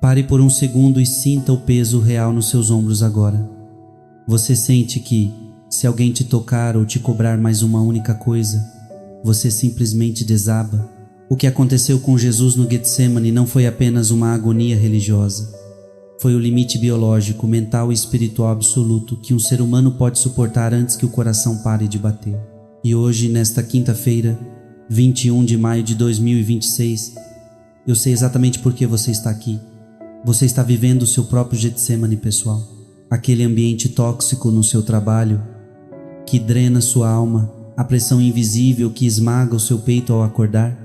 Pare por um segundo e sinta o peso real nos seus ombros agora. Você sente que, se alguém te tocar ou te cobrar mais uma única coisa, você simplesmente desaba? O que aconteceu com Jesus no Getsemane não foi apenas uma agonia religiosa. Foi o limite biológico, mental e espiritual absoluto que um ser humano pode suportar antes que o coração pare de bater. E hoje, nesta quinta-feira, 21 de maio de 2026, eu sei exatamente por que você está aqui. Você está vivendo o seu próprio Getsemane pessoal. Aquele ambiente tóxico no seu trabalho, que drena sua alma, a pressão invisível que esmaga o seu peito ao acordar,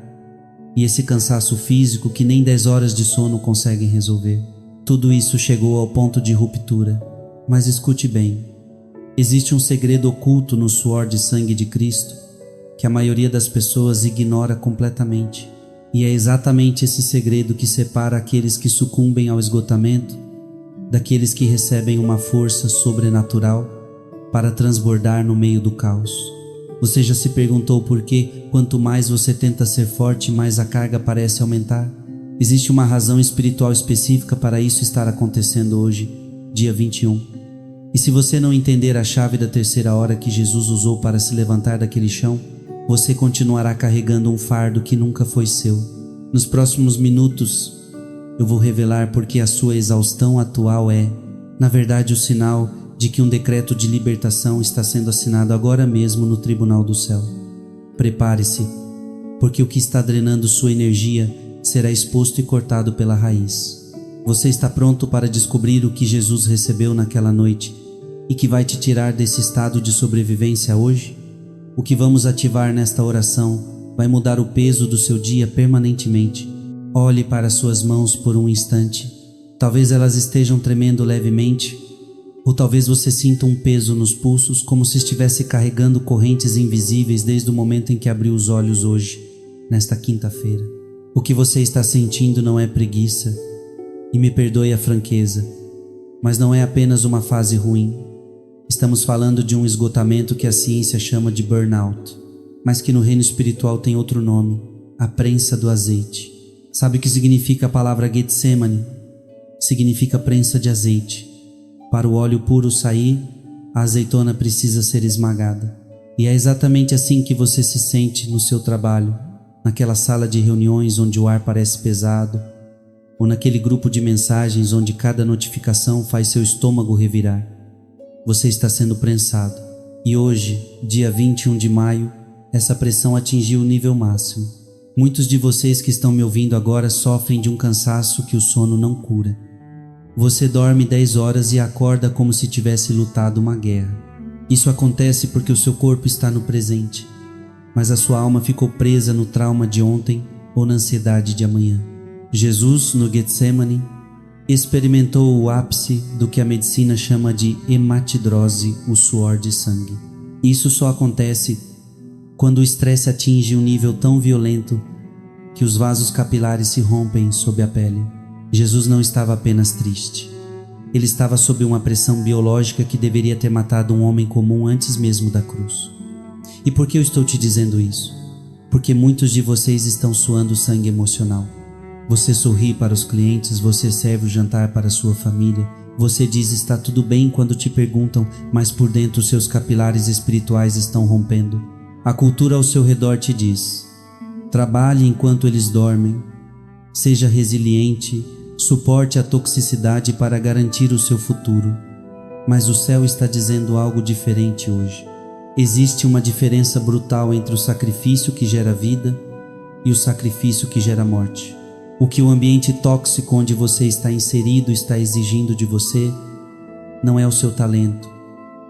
e esse cansaço físico que nem 10 horas de sono conseguem resolver. Tudo isso chegou ao ponto de ruptura. Mas escute bem, existe um segredo oculto no suor de sangue de Cristo que a maioria das pessoas ignora completamente. E é exatamente esse segredo que separa aqueles que sucumbem ao esgotamento daqueles que recebem uma força sobrenatural para transbordar no meio do caos. Você já se perguntou por que, quanto mais você tenta ser forte, mais a carga parece aumentar? Existe uma razão espiritual específica para isso estar acontecendo hoje, dia 21. E se você não entender a chave da terceira hora que Jesus usou para se levantar daquele chão, você continuará carregando um fardo que nunca foi seu. Nos próximos minutos, eu vou revelar porque a sua exaustão atual é, na verdade, o sinal de que um decreto de libertação está sendo assinado agora mesmo no tribunal do céu. Prepare-se, porque o que está drenando sua energia será exposto e cortado pela raiz. Você está pronto para descobrir o que Jesus recebeu naquela noite e que vai te tirar desse estado de sobrevivência hoje? O que vamos ativar nesta oração vai mudar o peso do seu dia permanentemente. Olhe para suas mãos por um instante. Talvez elas estejam tremendo levemente, ou talvez você sinta um peso nos pulsos como se estivesse carregando correntes invisíveis desde o momento em que abriu os olhos hoje, nesta quinta-feira. O que você está sentindo não é preguiça, e me perdoe a franqueza, mas não é apenas uma fase ruim. Estamos falando de um esgotamento que a ciência chama de burnout, mas que no reino espiritual tem outro nome, a prensa do azeite. Sabe o que significa a palavra Getsemane? Significa prensa de azeite. Para o óleo puro sair, a azeitona precisa ser esmagada. E é exatamente assim que você se sente no seu trabalho, naquela sala de reuniões onde o ar parece pesado, ou naquele grupo de mensagens onde cada notificação faz seu estômago revirar. Você está sendo prensado. E hoje, dia 21 de maio, essa pressão atingiu o nível máximo. Muitos de vocês que estão me ouvindo agora sofrem de um cansaço que o sono não cura. Você dorme 10 horas e acorda como se tivesse lutado uma guerra. Isso acontece porque o seu corpo está no presente, mas a sua alma ficou presa no trauma de ontem ou na ansiedade de amanhã. Jesus, no Getsemane, experimentou o ápice do que a medicina chama de hematidrose, o suor de sangue. Isso só acontece quando o estresse atinge um nível tão violento que os vasos capilares se rompem sob a pele. Jesus não estava apenas triste. Ele estava sob uma pressão biológica que deveria ter matado um homem comum antes mesmo da cruz. E por que eu estou te dizendo isso? Porque muitos de vocês estão suando sangue emocional. Você sorri para os clientes, você serve o jantar para a sua família, você diz está tudo bem quando te perguntam, mas por dentro seus capilares espirituais estão rompendo. A cultura ao seu redor te diz: trabalhe enquanto eles dormem, seja resiliente, suporte a toxicidade para garantir o seu futuro. Mas o céu está dizendo algo diferente hoje. Existe uma diferença brutal entre o sacrifício que gera vida e o sacrifício que gera morte. O que o ambiente tóxico onde você está inserido está exigindo de você não é o seu talento,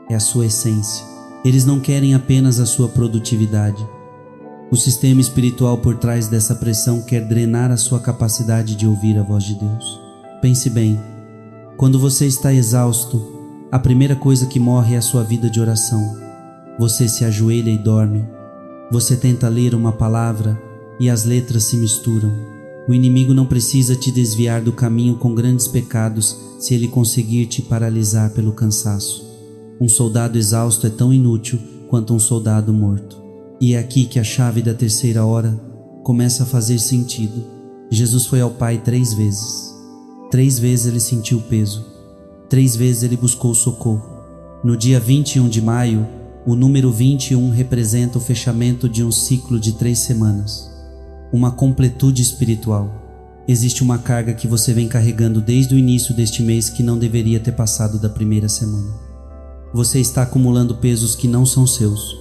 é a sua essência. Eles não querem apenas a sua produtividade. O sistema espiritual por trás dessa pressão quer drenar a sua capacidade de ouvir a voz de Deus. Pense bem, quando você está exausto, a primeira coisa que morre é a sua vida de oração. Você se ajoelha e dorme. Você tenta ler uma palavra e as letras se misturam. O inimigo não precisa te desviar do caminho com grandes pecados se ele conseguir te paralisar pelo cansaço. Um soldado exausto é tão inútil quanto um soldado morto. E é aqui que a chave da terceira hora começa a fazer sentido. Jesus foi ao Pai 3 vezes. 3 vezes ele sentiu o peso. 3 vezes ele buscou socorro. No dia 21 de maio, o número 21 representa o fechamento de um ciclo de 3 semanas. Uma completude espiritual. Existe uma carga que você vem carregando desde o início deste mês que não deveria ter passado da primeira semana. Você está acumulando pesos que não são seus.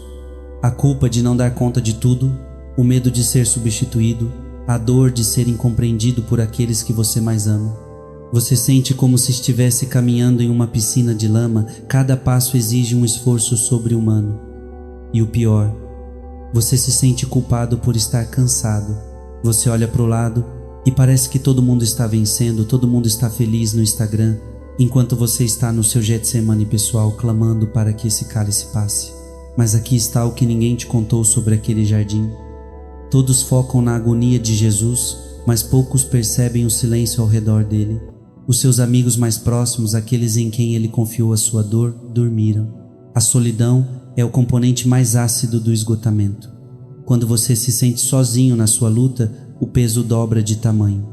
A culpa de não dar conta de tudo, o medo de ser substituído, a dor de ser incompreendido por aqueles que você mais ama. Você sente como se estivesse caminhando em uma piscina de lama, cada passo exige um esforço sobre-humano. E o pior, você se sente culpado por estar cansado. Você olha para o lado e parece que todo mundo está vencendo, todo mundo está feliz no Instagram, enquanto você está no seu Getsemane pessoal clamando para que esse cálice passe. Mas aqui está o que ninguém te contou sobre aquele jardim. Todos focam na agonia de Jesus, mas poucos percebem o silêncio ao redor dele. Os seus amigos mais próximos, aqueles em quem ele confiou a sua dor, dormiram. A solidão é o componente mais ácido do esgotamento. Quando você se sente sozinho na sua luta, o peso dobra de tamanho.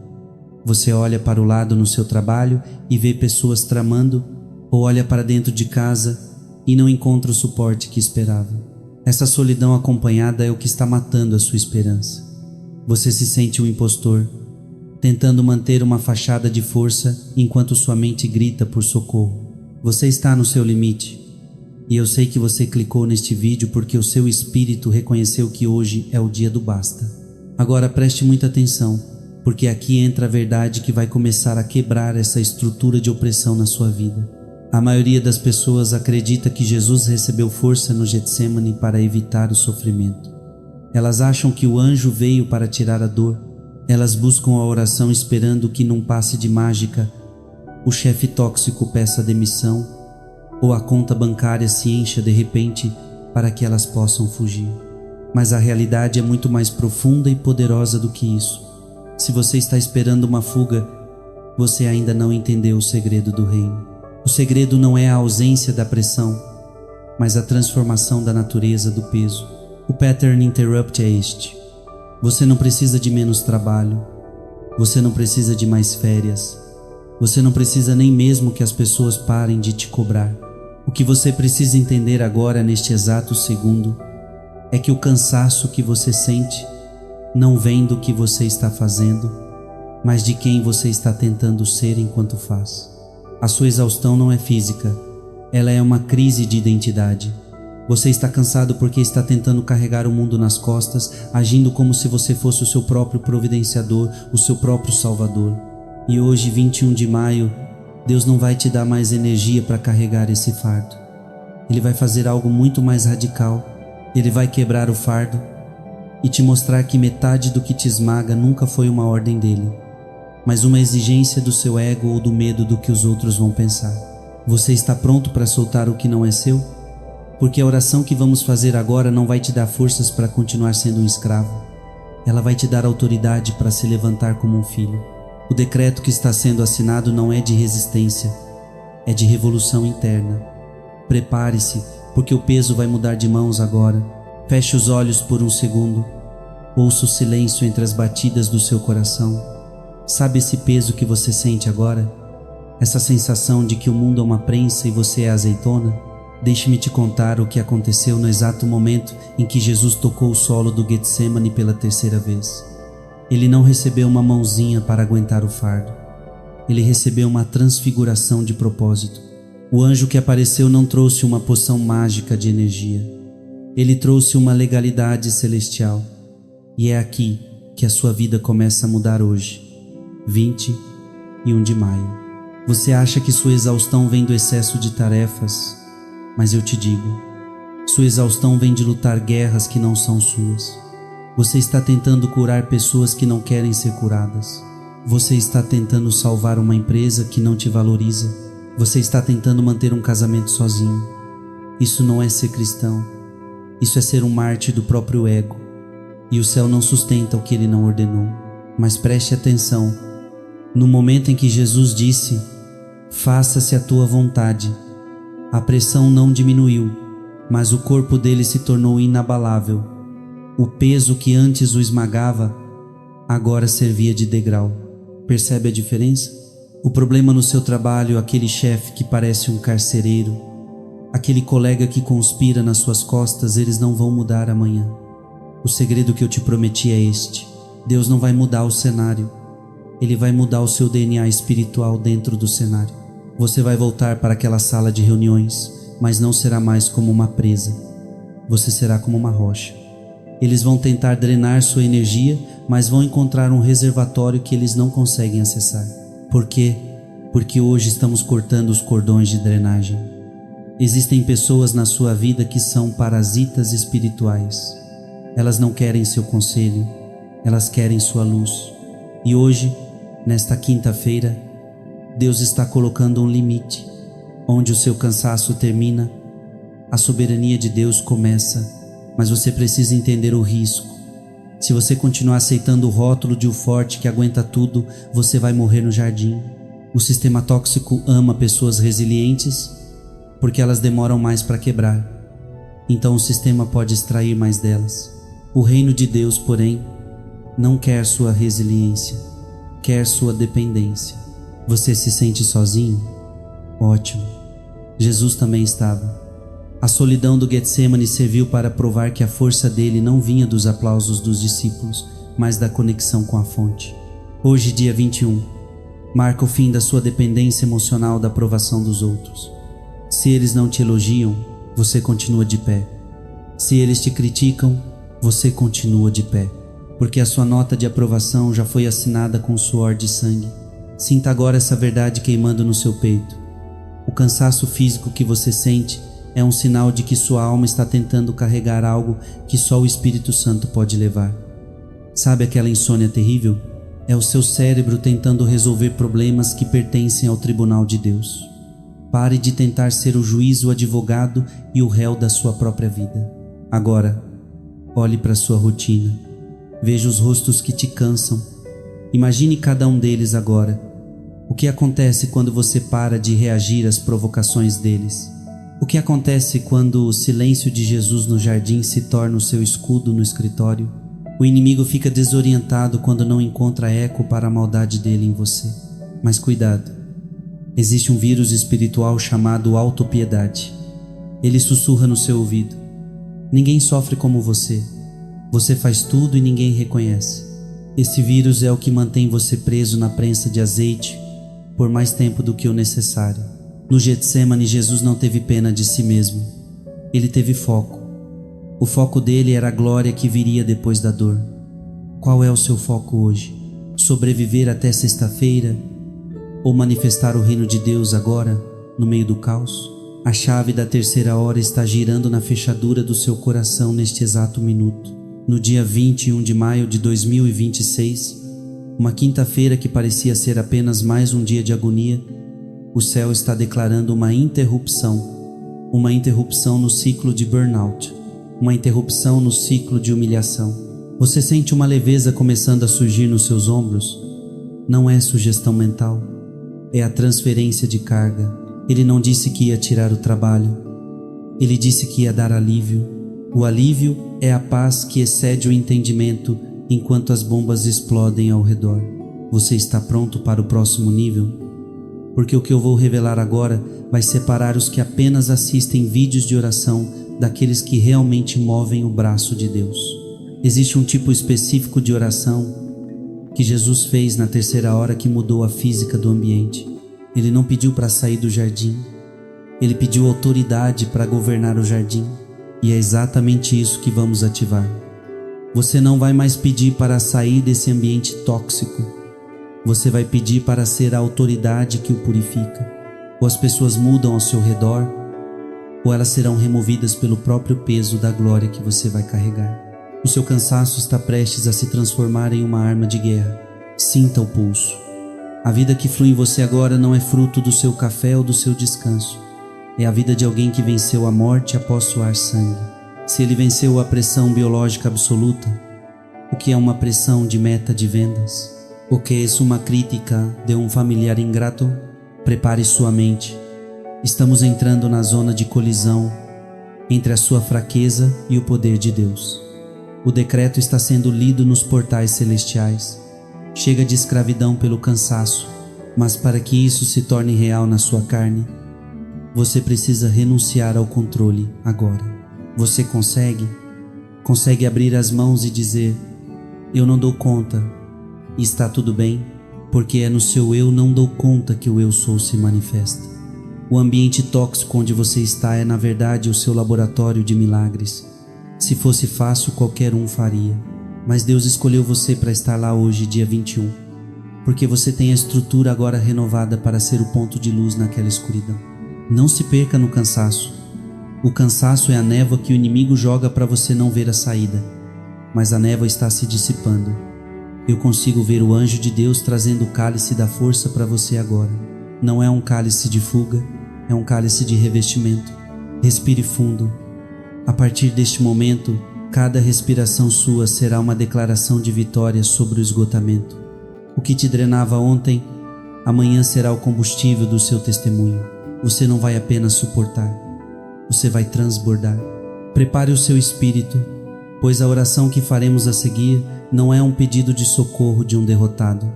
Você olha para o lado no seu trabalho e vê pessoas tramando, ou olha para dentro de casa e não encontra o suporte que esperava. Essa solidão acompanhada é o que está matando a sua esperança. Você se sente um impostor, tentando manter uma fachada de força enquanto sua mente grita por socorro. Você está no seu limite, e eu sei que você clicou neste vídeo porque o seu espírito reconheceu que hoje é o dia do basta. Agora preste muita atenção, porque aqui entra a verdade que vai começar a quebrar essa estrutura de opressão na sua vida. A maioria das pessoas acredita que Jesus recebeu força no Getsemane para evitar o sofrimento. Elas acham que o anjo veio para tirar a dor. Elas buscam a oração esperando que num passe de mágica o chefe tóxico peça demissão ou a conta bancária se encha de repente para que elas possam fugir. Mas a realidade é muito mais profunda e poderosa do que isso. Se você está esperando uma fuga, você ainda não entendeu o segredo do reino. O segredo não é a ausência da pressão, mas a transformação da natureza do peso. O pattern interrupt é este. Você não precisa de menos trabalho. Você não precisa de mais férias. Você não precisa nem mesmo que as pessoas parem de te cobrar. O que você precisa entender agora, neste exato segundo, é que o cansaço que você sente não vem do que você está fazendo, mas de quem você está tentando ser enquanto faz. A sua exaustão não é física, ela é uma crise de identidade. Você está cansado porque está tentando carregar o mundo nas costas, agindo como se você fosse o seu próprio providenciador, o seu próprio salvador. E hoje, 21 de maio, Deus não vai te dar mais energia para carregar esse fardo. Ele vai fazer algo muito mais radical. Ele vai quebrar o fardo e te mostrar que metade do que te esmaga nunca foi uma ordem dele, mas uma exigência do seu ego ou do medo do que os outros vão pensar. Você está pronto para soltar o que não é seu? Porque a oração que vamos fazer agora não vai te dar forças para continuar sendo um escravo. Ela vai te dar autoridade para se levantar como um filho. O decreto que está sendo assinado não é de resistência, é de revolução interna. Prepare-se, porque o peso vai mudar de mãos agora. Feche os olhos por um segundo. Ouça o silêncio entre as batidas do seu coração. Sabe esse peso que você sente agora? Essa sensação de que o mundo é uma prensa e você é azeitona? Deixe-me te contar o que aconteceu no exato momento em que Jesus tocou o solo do Getsemane pela terceira vez. Ele não recebeu uma mãozinha para aguentar o fardo. Ele recebeu uma transfiguração de propósito. O anjo que apareceu não trouxe uma poção mágica de energia. Ele trouxe uma legalidade celestial. E é aqui que a sua vida começa a mudar hoje, 21 de maio. Você acha que sua exaustão vem do excesso de tarefas, mas eu te digo, sua exaustão vem de lutar guerras que não são suas. Você está tentando curar pessoas que não querem ser curadas. Você está tentando salvar uma empresa que não te valoriza. Você está tentando manter um casamento sozinho. Isso não é ser cristão. Isso é ser um mártir do próprio ego. E o céu não sustenta o que ele não ordenou. Mas preste atenção. No momento em que Jesus disse, faça-se a tua vontade, a pressão não diminuiu, mas o corpo dele se tornou inabalável. O peso que antes o esmagava, agora servia de degrau. Percebe a diferença? O problema no seu trabalho, aquele chefe que parece um carcereiro, aquele colega que conspira nas suas costas, eles não vão mudar amanhã. O segredo que eu te prometi é este: Deus não vai mudar o cenário, Ele vai mudar o seu DNA espiritual dentro do cenário. Você vai voltar para aquela sala de reuniões, mas não será mais como uma presa. Você será como uma rocha. Eles vão tentar drenar sua energia, mas vão encontrar um reservatório que eles não conseguem acessar. Por quê? Porque hoje estamos cortando os cordões de drenagem. Existem pessoas na sua vida que são parasitas espirituais. Elas não querem seu conselho, elas querem sua luz. E hoje, nesta quinta-feira, Deus está colocando um limite. Onde o seu cansaço termina, a soberania de Deus começa. Mas você precisa entender o risco. Se você continuar aceitando o rótulo de o forte que aguenta tudo, você vai morrer no jardim. O sistema tóxico ama pessoas resilientes porque elas demoram mais para quebrar. Então o sistema pode extrair mais delas. O reino de Deus, porém, não quer sua resiliência, quer sua dependência. Você se sente sozinho? Ótimo. Jesus também estava. A solidão do Getsemane serviu para provar que a força dele não vinha dos aplausos dos discípulos, mas da conexão com a fonte. Hoje, dia 21, marca o fim da sua dependência emocional da aprovação dos outros. Se eles não te elogiam, você continua de pé. Se eles te criticam, você continua de pé, porque a sua nota de aprovação já foi assinada com suor de sangue. Sinta agora essa verdade queimando no seu peito. O cansaço físico que você sente é um sinal de que sua alma está tentando carregar algo que só o Espírito Santo pode levar. Sabe aquela insônia terrível? É o seu cérebro tentando resolver problemas que pertencem ao tribunal de Deus. Pare de tentar ser o juiz, o advogado e o réu da sua própria vida. Agora, olhe para sua rotina. Veja os rostos que te cansam. Imagine cada um deles agora. O que acontece quando você para de reagir às provocações deles? O que acontece quando o silêncio de Jesus no jardim se torna o seu escudo no escritório? O inimigo fica desorientado quando não encontra eco para a maldade dele em você. Mas cuidado, existe um vírus espiritual chamado autopiedade. Ele sussurra no seu ouvido: ninguém sofre como você. Você faz tudo e ninguém reconhece. Esse vírus é o que mantém você preso na prensa de azeite por mais tempo do que o necessário. No Getsemane, Jesus não teve pena de si mesmo. Ele teve foco. O foco dele era a glória que viria depois da dor. Qual é o seu foco hoje? Sobreviver até sexta-feira? Ou manifestar o reino de Deus agora, no meio do caos? A chave da terceira hora está girando na fechadura do seu coração neste exato minuto. No dia 21 de maio de 2026, uma quinta-feira que parecia ser apenas mais um dia de agonia, o céu está declarando uma interrupção no ciclo de burnout, uma interrupção no ciclo de humilhação. Você sente uma leveza começando a surgir nos seus ombros? Não é sugestão mental, é a transferência de carga. Ele não disse que ia tirar o trabalho, ele disse que ia dar alívio. O alívio é a paz que excede o entendimento enquanto as bombas explodem ao redor. Você está pronto para o próximo nível? Porque o que eu vou revelar agora vai separar os que apenas assistem vídeos de oração daqueles que realmente movem o braço de Deus. Existe um tipo específico de oração que Jesus fez na terceira hora que mudou a física do ambiente. Ele não pediu para sair do jardim, ele pediu autoridade para governar o jardim. E é exatamente isso que vamos ativar. Você não vai mais pedir para sair desse ambiente tóxico. Você vai pedir para ser a autoridade que o purifica. Ou as pessoas mudam ao seu redor, ou elas serão removidas pelo próprio peso da glória que você vai carregar. O seu cansaço está prestes a se transformar em uma arma de guerra. Sinta o pulso. A vida que flui em você agora não é fruto do seu café ou do seu descanso. É a vida de alguém que venceu a morte após suar sangue. Se ele venceu a pressão biológica absoluta, o que é uma pressão de meta de vendas? O que é uma crítica de um familiar ingrato? Prepare sua mente. Estamos entrando na zona de colisão entre a sua fraqueza e o poder de Deus. O decreto está sendo lido nos portais celestiais. Chega de escravidão pelo cansaço. Mas para que isso se torne real na sua carne, você precisa renunciar ao controle agora. Você consegue? Consegue abrir as mãos e dizer: eu não dou conta, e está tudo bem, porque é no seu eu não dou conta que o eu sou se manifesta. O ambiente tóxico onde você está é na verdade o seu laboratório de milagres. Se fosse fácil, qualquer um faria, mas Deus escolheu você para estar lá hoje, dia 21, porque você tem a estrutura agora renovada para ser o ponto de luz naquela escuridão. Não se perca no cansaço. O cansaço é a névoa que o inimigo joga para você não ver a saída, mas a névoa está se dissipando. Eu consigo ver o anjo de Deus trazendo o cálice da força para você agora. Não é um cálice de fuga, é um cálice de revestimento. Respire fundo. A partir deste momento, cada respiração sua será uma declaração de vitória sobre o esgotamento. O que te drenava ontem, amanhã será o combustível do seu testemunho. Você não vai apenas suportar, você vai transbordar. Prepare o seu espírito, pois a oração que faremos a seguir não é um pedido de socorro de um derrotado.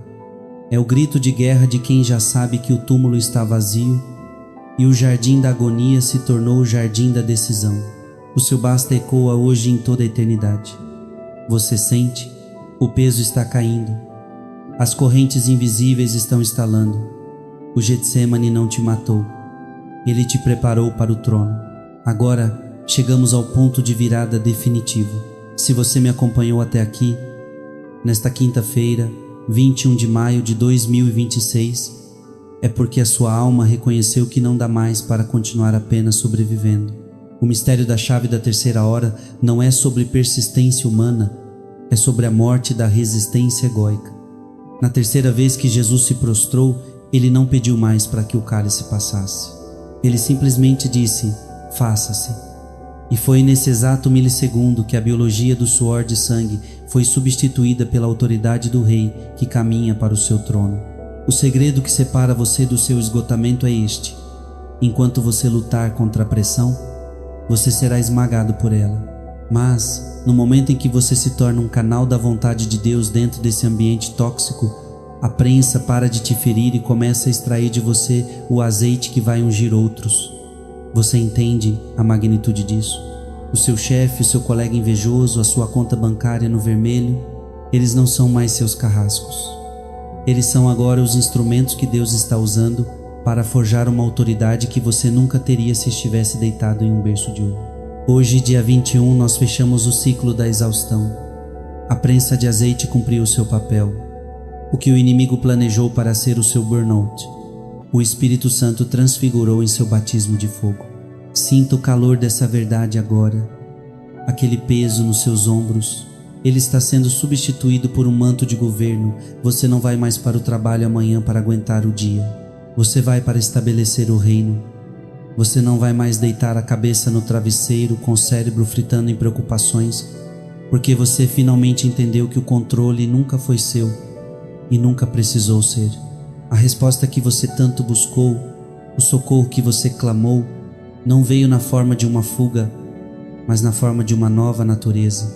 É o grito de guerra de quem já sabe que o túmulo está vazio e o jardim da agonia se tornou o jardim da decisão. O seu basta ecoa hoje em toda a eternidade. Você sente? O peso está caindo. As correntes invisíveis estão estalando. O Getsemane não te matou. Ele te preparou para o trono. Agora chegamos ao ponto de virada definitivo. Se você me acompanhou até aqui, nesta quinta-feira, 21 de maio de 2026, é porque a sua alma reconheceu que não dá mais para continuar apenas sobrevivendo. O mistério da chave da terceira hora não é sobre persistência humana, é sobre a morte da resistência egóica. Na terceira vez que Jesus se prostrou, ele não pediu mais para que o cálice passasse. Ele simplesmente disse: faça-se. E foi nesse exato milissegundo que a biologia do suor de sangue foi substituída pela autoridade do Rei que caminha para o seu trono. O segredo que separa você do seu esgotamento é este: enquanto você lutar contra a pressão, você será esmagado por ela. Mas, no momento em que você se torna um canal da vontade de Deus dentro desse ambiente tóxico, a prensa para de te ferir e começa a extrair de você o azeite que vai ungir outros. Você entende a magnitude disso? O seu chefe, o seu colega invejoso, a sua conta bancária no vermelho, eles não são mais seus carrascos. Eles são agora os instrumentos que Deus está usando para forjar uma autoridade que você nunca teria se estivesse deitado em um berço de ouro. Hoje, dia 21, nós fechamos o ciclo da exaustão. A prensa de azeite cumpriu o seu papel. O que o inimigo planejou para ser o seu burnout, o Espírito Santo transfigurou em seu batismo de fogo. Sinta o calor dessa verdade agora. Aquele peso nos seus ombros, ele está sendo substituído por um manto de governo. Você não vai mais para o trabalho amanhã para aguentar o dia. Você vai para estabelecer o reino. Você não vai mais deitar a cabeça no travesseiro com o cérebro fritando em preocupações, porque você finalmente entendeu que o controle nunca foi seu e nunca precisou ser. A resposta que você tanto buscou, o socorro que você clamou, não veio na forma de uma fuga, mas na forma de uma nova natureza.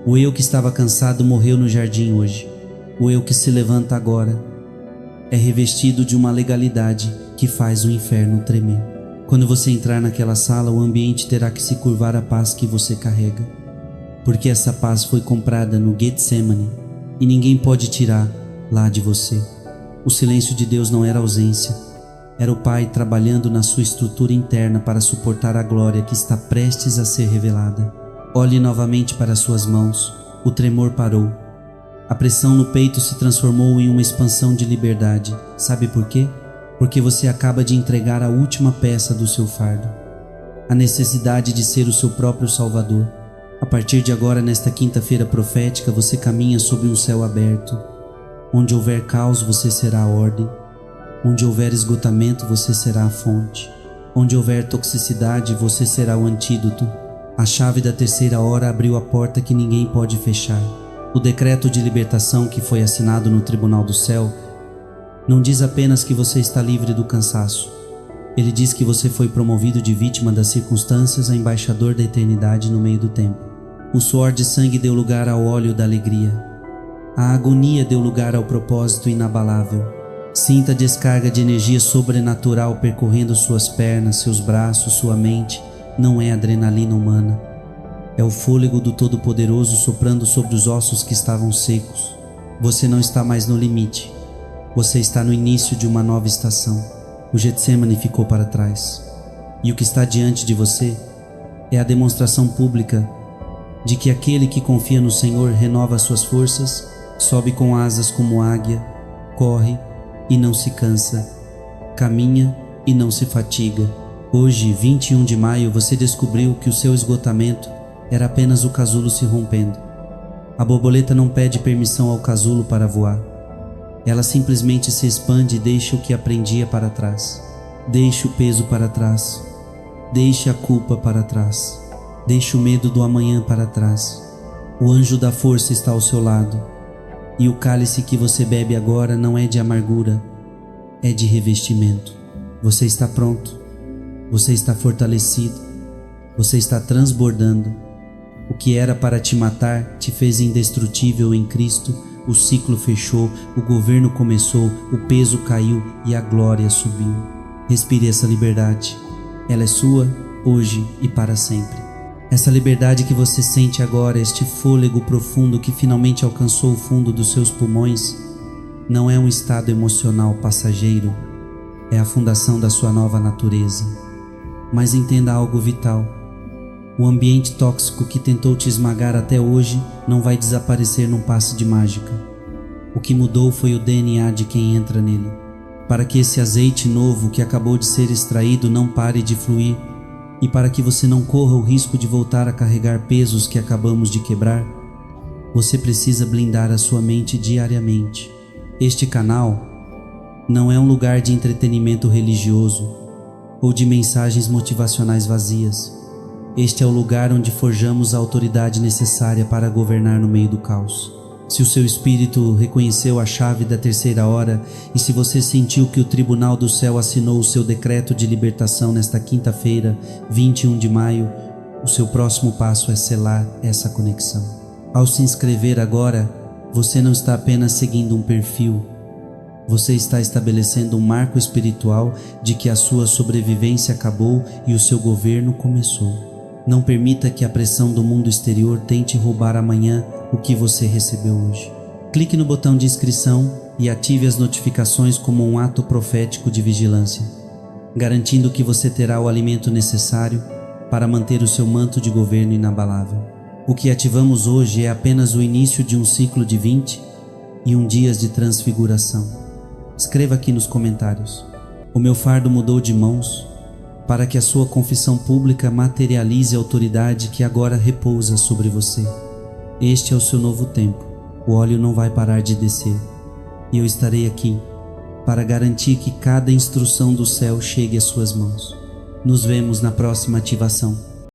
O eu que estava cansado morreu no jardim hoje. O eu que se levanta agora é revestido de uma legalidade que faz o inferno tremer. Quando você entrar naquela sala, o ambiente terá que se curvar à paz que você carrega, porque essa paz foi comprada no Getsemane e ninguém pode tirar lá de você. O silêncio de Deus não era ausência, era o Pai trabalhando na sua estrutura interna para suportar a glória que está prestes a ser revelada. Olhe novamente para suas mãos. O tremor parou. A pressão no peito se transformou em uma expansão de liberdade. Sabe por quê? Porque você acaba de entregar a última peça do seu fardo. A necessidade de ser o seu próprio Salvador. A partir de agora, nesta quinta-feira profética, você caminha sob um céu aberto. Onde houver caos, você será a ordem. Onde houver esgotamento, você será a fonte. Onde houver toxicidade, você será o antídoto. A chave da terceira hora abriu a porta que ninguém pode fechar. O decreto de libertação que foi assinado no Tribunal do Céu não diz apenas que você está livre do cansaço. Ele diz que você foi promovido de vítima das circunstâncias a embaixador da eternidade no meio do tempo. O suor de sangue deu lugar ao óleo da alegria. A agonia deu lugar ao propósito inabalável. Sinta a descarga de energia sobrenatural percorrendo suas pernas, seus braços, sua mente. Não é adrenalina humana. É o fôlego do Todo-Poderoso soprando sobre os ossos que estavam secos. Você não está mais no limite. Você está no início de uma nova estação. O Getsemane ficou para trás. E o que está diante de você é a demonstração pública de que aquele que confia no Senhor renova suas forças, sobe com asas como águia, corre e não se cansa, caminha e não se fatiga. Hoje, 21 de maio, você descobriu que o seu esgotamento era apenas o casulo se rompendo. A borboleta não pede permissão ao casulo para voar. Ela simplesmente se expande e deixa o que aprendia para trás. Deixe o peso para trás. Deixe a culpa para trás. Deixe o medo do amanhã para trás. O anjo da força está ao seu lado. E o cálice que você bebe agora não é de amargura, é de revestimento. Você está pronto. Você está fortalecido. Você está transbordando. O que era para te matar te fez indestrutível em Cristo. O ciclo fechou, o governo começou, o peso caiu e a glória subiu. Respire essa liberdade. Ela é sua, hoje e para sempre. Essa liberdade que você sente agora, este fôlego profundo que finalmente alcançou o fundo dos seus pulmões, não é um estado emocional passageiro, é a fundação da sua nova natureza. Mas entenda algo vital: o ambiente tóxico que tentou te esmagar até hoje não vai desaparecer num passe de mágica. O que mudou foi o DNA de quem entra nele. Para que esse azeite novo que acabou de ser extraído não pare de fluir, e para que você não corra o risco de voltar a carregar pesos que acabamos de quebrar, você precisa blindar a sua mente diariamente. Este canal não é um lugar de entretenimento religioso ou de mensagens motivacionais vazias. Este é o lugar onde forjamos a autoridade necessária para governar no meio do caos. Se o seu espírito reconheceu a chave da terceira hora e se você sentiu que o Tribunal do Céu assinou o seu decreto de libertação nesta quinta-feira, 21 de maio, o seu próximo passo é selar essa conexão. Ao se inscrever agora, você não está apenas seguindo um perfil, você está estabelecendo um marco espiritual de que a sua sobrevivência acabou e o seu governo começou. Não permita que a pressão do mundo exterior tente roubar amanhã o que você recebeu hoje. Clique no botão de inscrição e ative as notificações como um ato profético de vigilância, garantindo que você terá o alimento necessário para manter o seu manto de governo inabalável. O que ativamos hoje é apenas o início de um ciclo de 21 dias de transfiguração. Escreva aqui nos comentários: o meu fardo mudou de mãos, para que a sua confissão pública materialize a autoridade que agora repousa sobre você. Este é o seu novo tempo. O óleo não vai parar de descer. E eu estarei aqui para garantir que cada instrução do céu chegue às suas mãos. Nos vemos na próxima ativação.